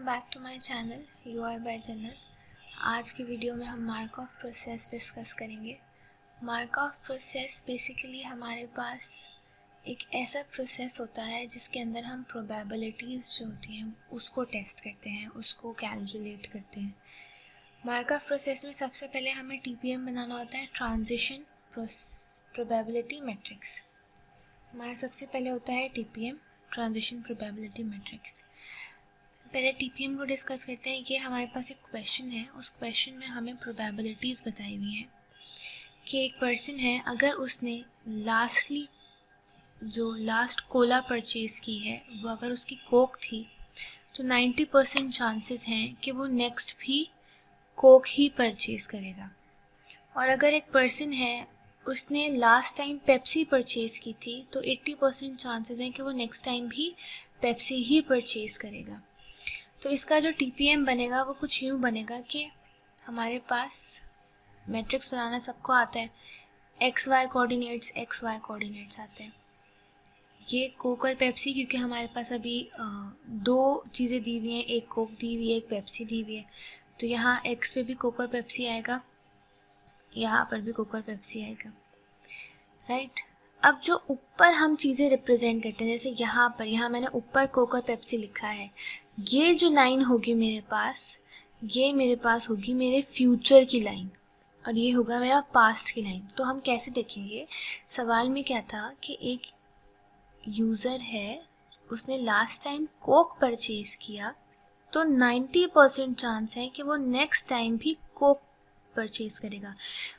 Back to my channel UI by Jannat. आज की video में हम मार्कऑफ प्रोसेस डिस्कस करेंगे। मार्कऑफ प्रोसेस बेसिकली हमारे पास एक ऐसा प्रोसेस होता है जिसके अंदर हम प्रोबेबिलिटीज़ जो होती हैं उसको टेस्ट करते हैं, उसको कैलकुलेट करते हैं। मार्कऑफ प्रोसेस में सबसे पहले हमें TPM बनाना होता है, ट्रांजिशन प्रोबेबिलिटी मैट्रिक्स। हमारा सबसे पहले होता है TPM, ट्रांजिशन प्रोबेबिलिटी मैट्रिक्स। पहले TPM को डिस्कस करते हैं। ये हमारे पास एक क्वेश्चन है, उस क्वेश्चन में हमें प्रोबेबिलिटीज़ बताई हुई हैं कि एक पर्सन है, अगर उसने लास्ट कोला परचेज़ की है, वो अगर उसकी कोक थी तो 90% चांसेस हैं कि वो नेक्स्ट भी कोक ही परचेज़ करेगा। और अगर एक पर्सन है, उसने लास्ट टाइम पेप्सी परचेज़ की थी तो 80% चांसेस हैं कि वो नेक्स्ट टाइम भी पेप्सी ही परचेज़ करेगा। तो इसका जो TPM बनेगा वो कुछ यूँ बनेगा कि हमारे पास मैट्रिक्स बनाना सबको आता है, XY कोऑर्डिनेट्स आते हैं। ये कोक और पेप्सी, क्योंकि हमारे पास अभी दो चीज़ें दी हुई हैं, एक कोक दी हुई है, एक पेप्सी दी हुई है, तो यहाँ X पे भी कोक और पेप्सी आएगा, यहाँ पर भी कोक और पेप्सी आएगा, राइट। अब जो ऊपर हम चीज़ें रिप्रेजेंट करते हैं, जैसे यहाँ मैंने ऊपर कोक और पेप्सी लिखा है, ये जो लाइन होगी मेरे पास, ये मेरे पास होगी मेरे फ्यूचर की लाइन और ये होगा मेरा पास्ट की लाइन। तो हम कैसे देखेंगे, सवाल में क्या था कि एक यूज़र है, उसने लास्ट टाइम कोक परचेज़ किया तो 90% चांस है कि वो नेक्स्ट टाइम भी कोक परचेज़ करेगा।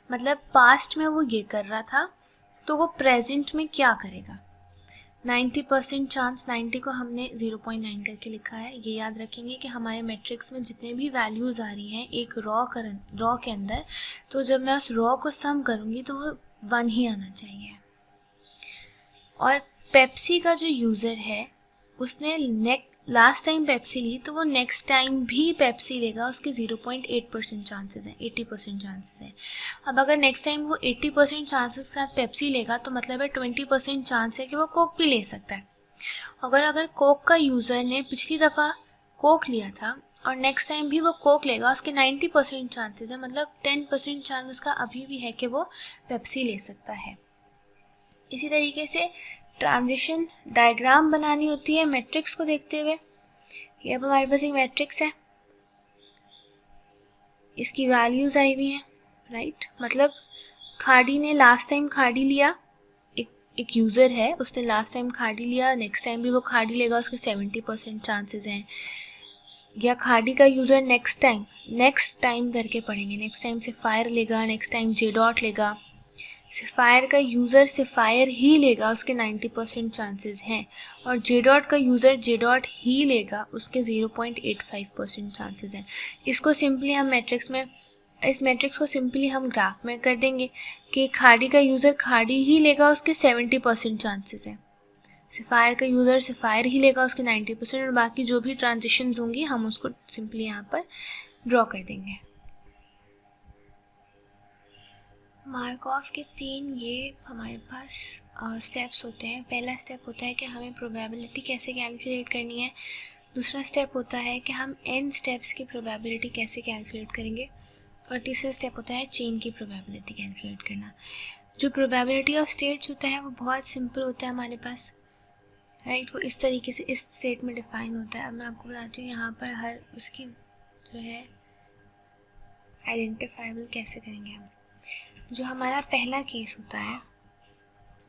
मतलब पास्ट में वो ये कर रहा था तो वो प्रेजेंट में क्या करेगा। 90% चांस, 90 को हमने 0.9 करके लिखा है। ये याद रखेंगे कि हमारे मैट्रिक्स में जितने भी वैल्यूज़ आ रही हैं एक रॉ के अंदर, तो जब मैं उस रॉ को सम करूँगी तो वो 1 ही आना चाहिए। और पेप्सी का जो यूज़र है, उसने लास्ट टाइम पेप्सी ली तो वो नेक्स्ट टाइम भी पेप्सी लेगा, उसके 0.8% चांसेस हैं, 80% चांसेस हैं। अब अगर नेक्स्ट टाइम वो 80% चांसेस के साथ पेप्सी लेगा तो मतलब है 20% चांस है कि वो कोक भी ले सकता है। अगर कोक का यूज़र ने पिछली दफ़ा कोक लिया था और नेक्स्ट टाइम भी वो कोक लेगा, उसके 90% चांसेस है, मतलब 10% चांस उसका अभी भी है कि वो पेप्सी ले सकता है। इसी तरीके से ट्रांजिशन डायग्राम बनानी होती है मैट्रिक्स को देखते हुए। ये अब हमारे पास एक मैट्रिक्स है, इसकी वैल्यूज़ आई हुई हैं, राइट। मतलब खाड़ी ने लास्ट टाइम खाड़ी लिया, एक यूज़र है, उसने लास्ट टाइम खाड़ी लिया, नेक्स्ट टाइम भी वो खाड़ी लेगा, उसके 70% चांसेस हैं। या खाड़ी का यूज़र नेक्स्ट टाइम करके पढ़ेंगे, नेक्स्ट टाइम सिफायर लेगा, नेक्स्ट टाइम जे डॉट लेगा। सिफायर का यूज़र सिफायर ही लेगा, उसके 90% चांसेस हैं। और जे डॉट का यूज़र जे डॉट ही लेगा, उसके 0.85% चांसेस हैं। इसको सिंपली हम इस मैट्रिक्स को सिंपली हम ग्राफ में कर देंगे कि खाड़ी का यूज़र खाड़ी ही लेगा, उसके 70% चांसेस हैं। सिफायर का यूज़र सिफायर ही लेगा, उसके 90%, और बाकी जो भी ट्रांजिशंस होंगी हम उसको सिंपली यहाँ पर ड्रॉ कर देंगे। मार्कऑफ के 3 ये हमारे पास स्टेप्स होते हैं। पहला स्टेप होता है कि हमें प्रोबेबिलिटी कैसे कैलकुलेट करनी है। दूसरा स्टेप होता है कि हम n स्टेप्स की प्रोबेबिलिटी कैसे कैलकुलेट करेंगे। और तीसरा स्टेप होता है चेन की प्रोबेबिलिटी कैलकुलेट करना। जो प्रोबेबिलिटी ऑफ स्टेट्स होता है वो बहुत सिंपल होता है हमारे पास, राइट। वो इस तरीके से इस स्टेट में डिफाइन होता है। अब मैं आपको बताती हूँ यहाँ पर हर उसकी जो है आइडेंटिफाइबल कैसे करेंगे हम। जो हमारा पहला केस होता है,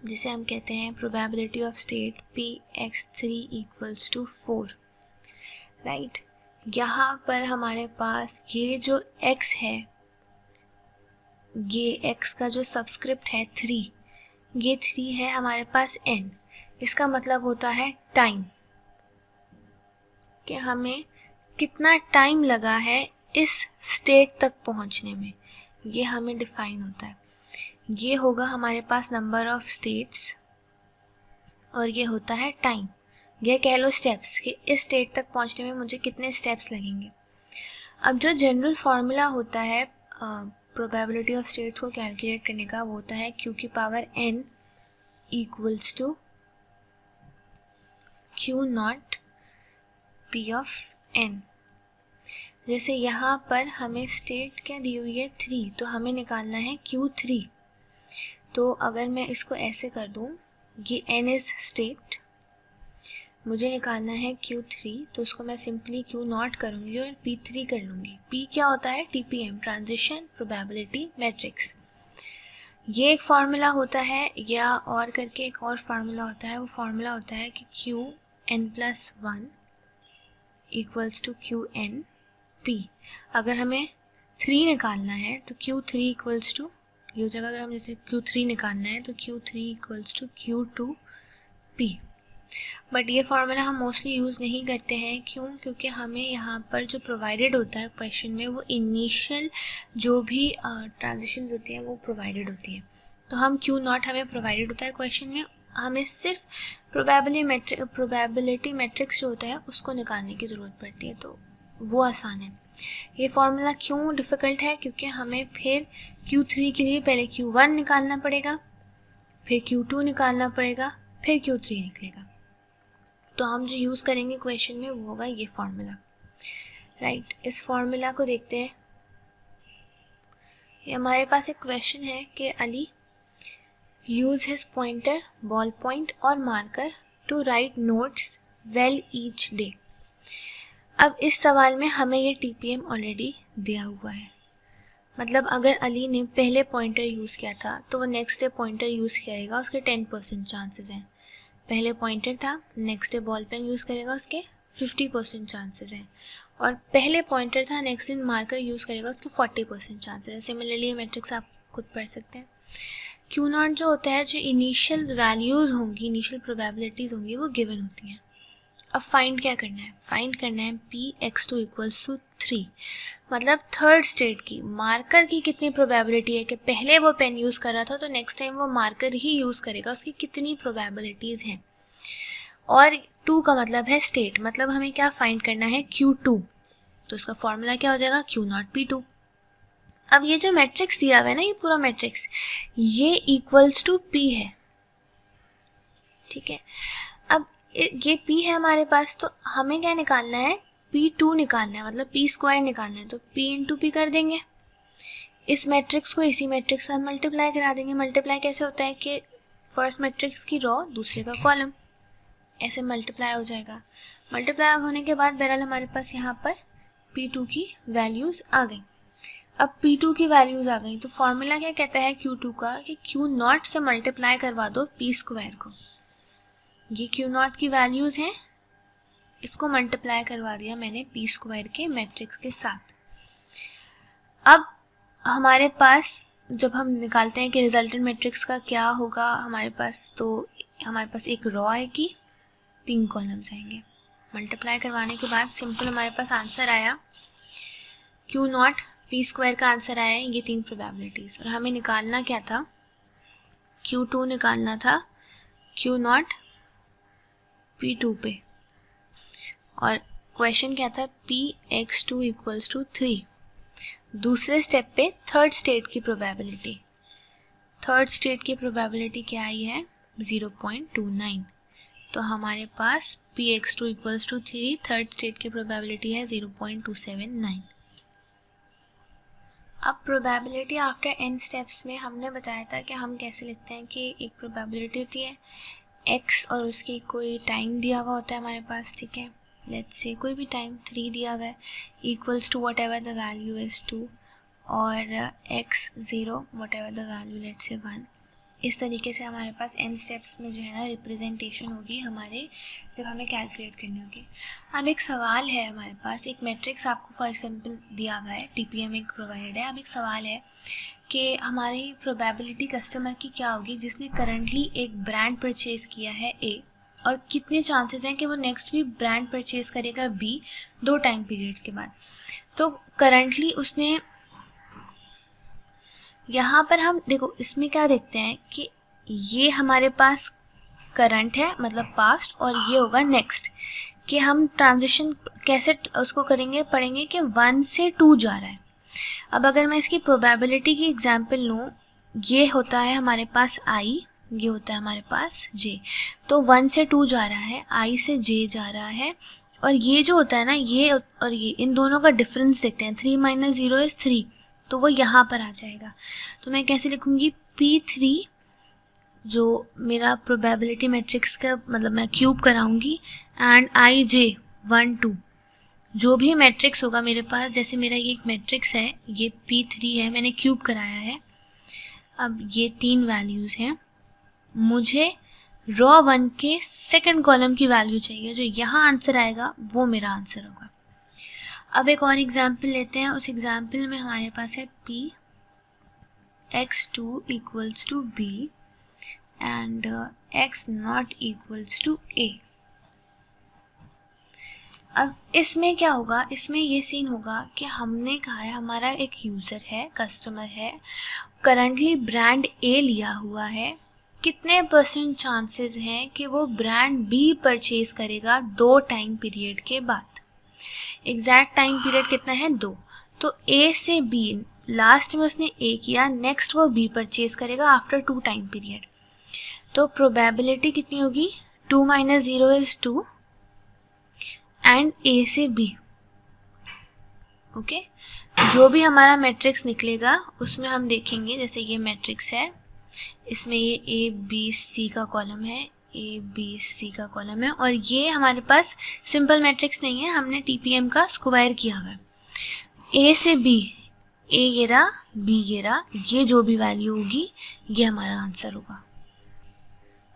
जिसे हम कहते हैं probability of state Px3 = 4, right. यहाँ पर हमारे पास ये जो x है, ये x का जो सबस्क्रिप्ट है 3, ये 3 है हमारे पास n। इसका मतलब होता है टाइम, कि हमें कितना टाइम लगा है इस स्टेट तक पहुँचने में, ये हमें डिफाइन होता है। ये होगा हमारे पास नंबर ऑफ स्टेट्स और ये होता है टाइम, ये कह लो स्टेप्स, कि इस स्टेट तक पहुंचने में मुझे कितने स्टेप्स लगेंगे। अब जो जनरल फार्मूला होता है प्रोबेबिलिटी ऑफ स्टेट्स को कैलकुलेट करने का, वो होता है q की power n = q0 p of n, जैसे यहाँ पर हमें स्टेट क्या दी हुई है 3, तो हमें निकालना है Q3। तो अगर मैं इसको ऐसे कर दूँ, ये n इज स्टेट, मुझे निकालना है Q3, तो उसको मैं सिंपली Q0 करूँगी और P3 कर लूँगी। P क्या होता है? TPM, transition probability matrix. ये एक फार्मूला होता है, या और करके एक और फार्मूला होता है। वो फार्मूला होता है कि Qn+1 इक्वल्स टू Qnp। अगर हमें 3 निकालना है तो Q3 इक्वल्स टू, ये जगह अगर हम जैसे Q3 निकालना है तो Q3 equals to Q2p। But ये फार्मूला हम मोस्टली यूज़ नहीं करते हैं। क्यों? क्योंकि हमें यहाँ पर जो प्रोवाइडेड होता है क्वेश्चन में, वो इनिशियल जो भी ट्रांजिशन होती हैं वो प्रोवाइडेड होती हैं। तो हम Q0 हमें प्रोवाइडेड होता है क्वेश्चन में, हमें सिर्फ प्रोबेबिलिटी मैट्रिक्स जो होता है उसको निकालने की ज़रूरत पड़ती है, तो वो आसान है। ये फार्मूला क्यों डिफ़िकल्ट है? क्योंकि हमें फिर Q3 के लिए पहले Q1 निकालना पड़ेगा, फिर Q2 निकालना पड़ेगा, फिर Q3 निकलेगा। तो हम जो यूज़ करेंगे क्वेश्चन में वो होगा ये फार्मूला, राइट। इस फार्मूला को देखते हैं। ये हमारे पास एक क्वेश्चन है कि Ali use his pointer, ball point और marker to write notes well each day. अब इस सवाल में हमें ये TPM ऑलरेडी दिया हुआ है। मतलब अगर अली ने पहले पॉइंटर यूज़ किया था तो वो नेक्स्ट डे पॉइंटर यूज़ करेगा, उसके 10% चांसेस हैं। पहले पॉइंटर था, next day ball pen use करेगा, उसके 50% चांसेस हैं। और पहले पॉइंटर था, नेक्स्ट डे मार्कर यूज़ करेगा, उसके 40% चांसेस हैं। सिमिलरली मैट्रिक्स आप खुद पढ़ सकते हैं। Q0 जो होता है, जो इनिशियल वैल्यूज़ होंगी, इनिशियल प्रोबेबिलिटीज़ होंगी, वो गिवन होती हैं। अब फाइंड क्या करना है? फाइंड करना है Px2 इक्वल्स टू 3, मतलब थर्ड स्टेट की, मार्कर की कितनी प्रोबेबिलिटी है कि पहले वो पेन यूज़ कर रहा था तो नेक्स्ट टाइम वो मार्कर ही यूज़ करेगा, उसकी कितनी प्रोबेबिलिटीज़ हैं। और 2 का मतलब है स्टेट, मतलब हमें क्या फाइंड करना है? Q2। तो उसका फॉर्मूला क्या हो जाएगा? Q0P2। अब ये जो मैट्रिक्स दिया हुआ है ना, ये पूरा मैट्रिक्स, ये इक्वल्स टू P है, ठीक है। अब ये P है हमारे पास, तो हमें क्या निकालना है? P2 निकालना है, मतलब P² निकालना है। तो P इंटू P कर देंगे, इस मैट्रिक्स को इसी मैट्रिक्स के साथ मल्टीप्लाई करा देंगे। मल्टीप्लाई कैसे होता है कि फर्स्ट मैट्रिक्स की रो, दूसरे का कॉलम, ऐसे मल्टीप्लाई हो जाएगा। मल्टीप्लाई होने के बाद बहरहाल हमारे पास यहाँ पर P2 की वैल्यूज़ आ गई। अब P2 की वैल्यूज़ आ गई तो फॉर्मूला क्या कहता है Q2 का, कि Q0 से मल्टीप्लाई करवा दो P² को। ये Q0 की वैल्यूज़ हैं, इसको मल्टीप्लाई करवा दिया मैंने P² के मैट्रिक्स के साथ। अब हमारे पास जब हम निकालते हैं कि रिजल्टेंट मैट्रिक्स का क्या होगा हमारे पास, तो हमारे पास एक रो आएगी, 3 कॉलम्स आएंगे। मल्टीप्लाई करवाने के बाद सिंपल हमारे पास आंसर आया Q0 P² का आंसर आया है, ये 3 प्रोबेबिलिटीज़। और हमें निकालना क्या था? Q2 निकालना था Q0 P2 पे, और क्वेश्चन क्या था? Px2 equals to 3। दूसरे स्टेप पे थर्ड स्टेट की प्रोबेबिलिटी, थर्ड स्टेट की प्रोबेबिलिटी क्या आई है? 0.29। तो हमारे पास Px2 equals to 3, third state की प्रोबेबिलिटी है 0.279। अब प्रोबेबिलिटी आफ्टर n स्टेप्स में हमने बताया था कि हम कैसे लिखते हैं कि एक प्रोबेबिलिटी होती है x और उसकी कोई टाइम दिया हुआ होता है हमारे पास, ठीक है। लेट्स से कोई भी टाइम 3 दिया हुआ है, equals to whatever the value is 2, और x 0 whatever the value let's say 1। इस तरीके से हमारे पास n स्टेप्स में जो है ना रिप्रेजेंटेशन होगी हमारे, जब हमें कैलकुलेट करनी होगी। अब एक सवाल है हमारे पास, एक मैट्रिक्स आपको फॉर एग्जांपल दिया हुआ है, TPM एक प्रोवाइडेड है। अब एक सवाल है कि हमारी प्रोबेबिलिटी कस्टमर की क्या होगी जिसने करंटली एक ब्रांड परचेज़ किया है A, और कितने चांसेस हैं कि वो नेक्स्ट भी ब्रांड परचेज़ करेगा B 2 टाइम पीरियड्स के बाद। तो करंटली उसने, यहाँ पर हम देखो इसमें क्या देखते हैं कि ये हमारे पास करंट है, मतलब पास्ट, और ये होगा नेक्स्ट, कि हम ट्रांजिशन कैसे उसको करेंगे, पढ़ेंगे कि 1 से 2 जा रहा है। अब अगर मैं इसकी प्रोबेबिलिटी की एग्जांपल लूँ, ये होता है हमारे पास I, ये होता है हमारे पास J। तो 1 से 2 जा रहा है, I से J जा रहा है, और ये जो होता है ना, ये और ये, इन दोनों का डिफरेंस देखते हैं। 3 - 0 इज़ 3, तो वो यहाँ पर आ जाएगा। तो मैं कैसे लिखूँगी, P3 जो मेरा प्रोबेबिलिटी मैट्रिक्स का मतलब मैं क्यूब कराऊंगी, एंड IJ 1 2, जो भी मैट्रिक्स होगा मेरे पास, जैसे मेरा ये एक मैट्रिक्स है, ये P3 है, मैंने क्यूब कराया है। अब ये 3 वैल्यूज़ हैं, मुझे रॉ 1 के सेकंड कॉलम की वैल्यू चाहिए, जो यहाँ आंसर आएगा वो मेरा आंसर होगा। अब एक और एग्जाम्पल लेते हैं। उस एग्जाम्पल में हमारे पास है P x2 equals to B and x0 equals to A। अब इसमें क्या होगा, इसमें ये सीन होगा कि हमने कहा है हमारा एक यूज़र है, कस्टमर है, करंटली ब्रांड A लिया हुआ है, कितने % चांसेस हैं कि वो ब्रांड B परचेज करेगा 2 टाइम पीरियड के बाद। एग्जैक्ट टाइम पीरियड कितना है, 2। तो A से B, लास्ट में उसने A किया, नेक्स्ट वो B परचेज करेगा आफ्टर 2 टाइम पीरियड। तो प्रोबेबिलिटी कितनी होगी, 2 - 0 इज़ 2 एंड A से B। ओके, जो भी हमारा मैट्रिक्स निकलेगा उसमें हम देखेंगे, जैसे ये मैट्रिक्स है, इसमें ये ABC का कॉलम है, ABC का कॉलम है, और ये हमारे पास सिंपल मैट्रिक्स नहीं है, हमने TPM का स्क्वायर किया हुआ है। A से B, A ये रहा, B ये रहा, ये जो भी वैल्यू होगी ये हमारा आंसर होगा।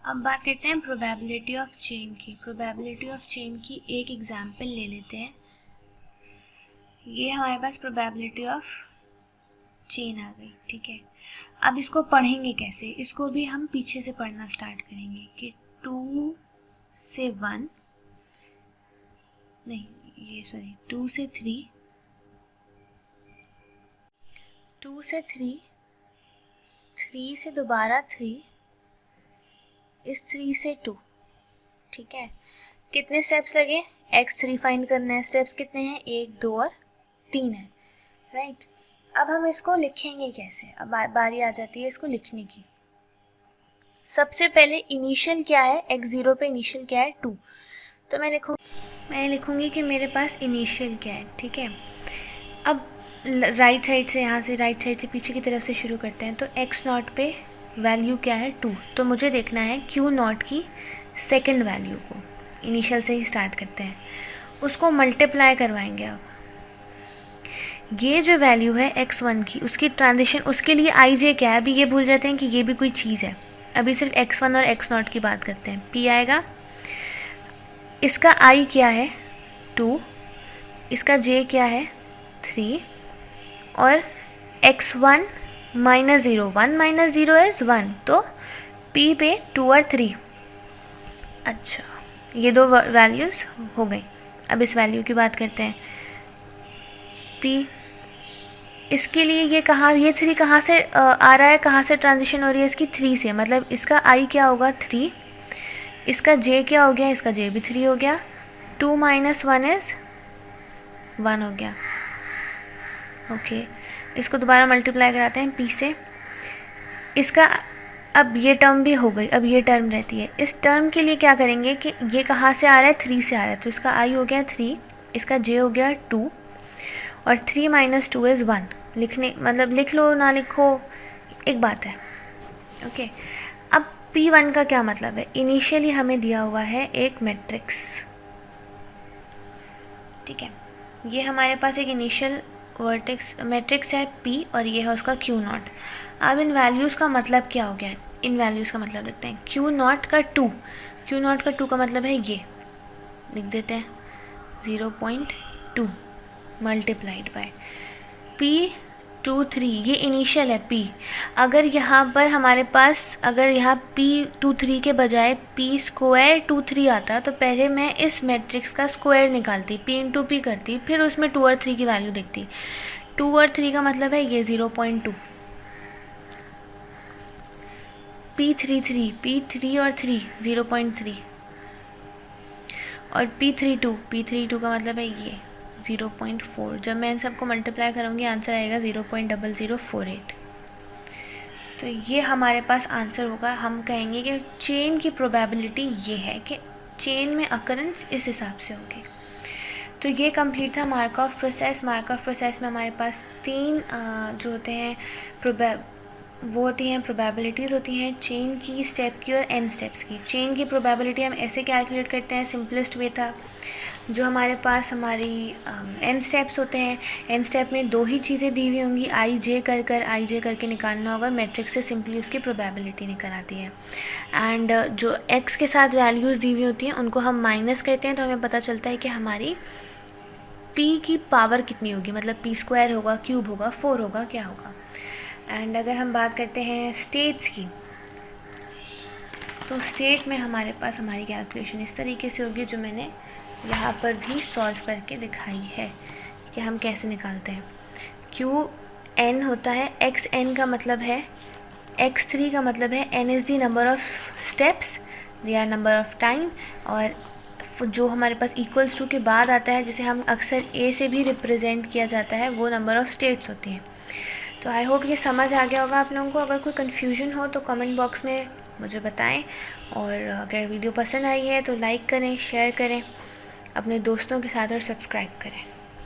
अब बात करते हैं प्रोबेबिलिटी ऑफ चेन की। प्रोबेबिलिटी ऑफ चेन की एक एग्जांपल ले लेते हैं। ये हमारे पास प्रोबेबिलिटी ऑफ चेन आ गई, ठीक है। अब इसको पढ़ेंगे कैसे, इसको भी हम पीछे से पढ़ना स्टार्ट करेंगे कि 2 से 1 नहीं, ये सॉरी 2 से 3, 2 से 3, 3 से दोबारा 3, इस 3 से 2, ठीक है। कितने स्टेप्स लगे, x3 फाइंड करना है। स्टेप्स कितने हैं, 1 2 और 3 है, राइट। अब हम इसको लिखेंगे कैसे, अब बारी आ जाती है इसको लिखने की। सबसे पहले इनिशियल क्या है, x0 पे इनिशियल क्या है, 2। तो मैं लिखूंगी कि मेरे पास इनिशियल क्या है, ठीक है। अब राइट साइड से, यहाँ से राइट साइड से पीछे की तरफ से शुरू करते हैं। तो x0 पे वैल्यू क्या है, 2। तो मुझे देखना है Q0 की सेकंड वैल्यू को, इनिशियल से ही स्टार्ट करते हैं, उसको मल्टीप्लाई करवाएंगे। अब ये जो वैल्यू है x1 की, उसकी ट्रांजिशन, उसके लिए IJ क्या है, अभी ये भूल जाते हैं कि ये भी कोई चीज़ है। अभी सिर्फ x1 और x0 की बात करते हैं। P आएगा, इसका I क्या है, 2, इसका J क्या है, 3, और x1 - 0, 1 - 0 इज़ 1, तो P पे 2 और 3। अच्छा, ये दो वैल्यूज़ हो गई। अब इस वैल्यू की बात करते हैं। P, इसके लिए ये कहाँ, ये 3 कहाँ से आ रहा है, कहाँ से ट्रांजिशन हो रही है इसकी, 3 से, मतलब इसका I क्या होगा, 3, इसका J क्या हो गया, इसका J भी 3 हो गया, 2 - 1 इज़ 1 हो गया। ओके, इसको दोबारा मल्टीप्लाई कराते हैं P से। इसका अब ये टर्म भी हो गई, अब ये टर्म रहती है। इस टर्म के लिए क्या करेंगे कि ये कहाँ से आ रहा है, 3 से आ रहा है, तो इसका I हो गया 3, इसका J हो गया 2, और 3 - 2 इज़ 1। लिखने मतलब लिख लो ना लिखो एक बात है, ओके। अब P1 का क्या मतलब है, इनिशियली हमें दिया हुआ है एक मैट्रिक्स, ठीक है। ये हमारे पास एक इनिशियल वर्टेक्स मैट्रिक्स है P, और ये है उसका Q0। अब इन वैल्यूज़ का मतलब क्या हो गया, इन वैल्यूज़ का मतलब लिखते हैं। Q0 का 2, Q0 का 2 का मतलब है ये, लिख देते हैं 0.2 मल्टीप्लाइड बाय P23, ये इनिशियल है P। अगर यहाँ पर हमारे पास, अगर यहाँ P23 के बजाय P²23 आता, तो पहले मैं इस मैट्रिक्स का स्क्वायर निकालती, P × P करती, फिर उसमें 2 और 3 की वैल्यू देखती। 2 और 3 का मतलब है ये 0.2, P3 और 3 0.3, और P32 का मतलब है ये 0.4। जब मैं इन सबको मल्टीप्लाई करूँगी आंसर आएगा 0.0048। तो ये हमारे पास आंसर होगा। हम कहेंगे कि चेन की प्रोबेबिलिटी ये है कि चेन में अकरेंस इस हिसाब से होगी। तो ये कंप्लीट था मार्कऑफ प्रोसेस। मार्कऑफ प्रोसेस में हमारे पास 3 जो होते हैं वो होती हैं प्रोबेबिलिटीज़ होती हैं, चेन की, स्टेप की और एन स्टेप्स की। चेन की प्रोबेबिलिटी हम ऐसे कैलकुलेट करते हैं, सिंपलेस्ट वे था। जो हमारे पास हमारी एन स्टेप्स होते हैं, एन स्टेप में 2 ही चीज़ें दी हुई होंगी, आई जे करके निकालना होगा, मैट्रिक्स से सिंपली उसकी प्रोबेबिलिटी निकल आती है। एंड जो एक्स के साथ वैल्यूज़ दी हुई होती हैं उनको हम माइनस करते हैं तो हमें पता चलता है कि हमारी पी की पावर कितनी होगी, मतलब पी स्क्वायर होगा, क्यूब होगा, 4 होगा, क्या होगा। एंड अगर हम बात करते हैं स्टेट्स की, तो स्टेट में हमारे पास हमारी कैलकुलेशन इस तरीके से होगी जो मैंने यहाँ पर भी सॉल्व करके दिखाई है कि हम कैसे निकालते हैं। क्यू एन होता है, एक्स एन का मतलब है, एक्स 3 का मतलब है N is the number of steps, they are number of time, और जो हमारे पास इक्वल्स टू के बाद आता है जिसे हम अक्सर ए से भी रिप्रेजेंट किया जाता है, वो नंबर ऑफ स्टेट्स होती हैं। तो आई होप ये समझ आ गया होगा आप लोगों को। अगर कोई कन्फ्यूजन हो तो कमेंट बॉक्स में मुझे बताएं, और अगर वीडियो पसंद आई है तो लाइक करें, शेयर करें अपने दोस्तों के साथ और सब्सक्राइब करें।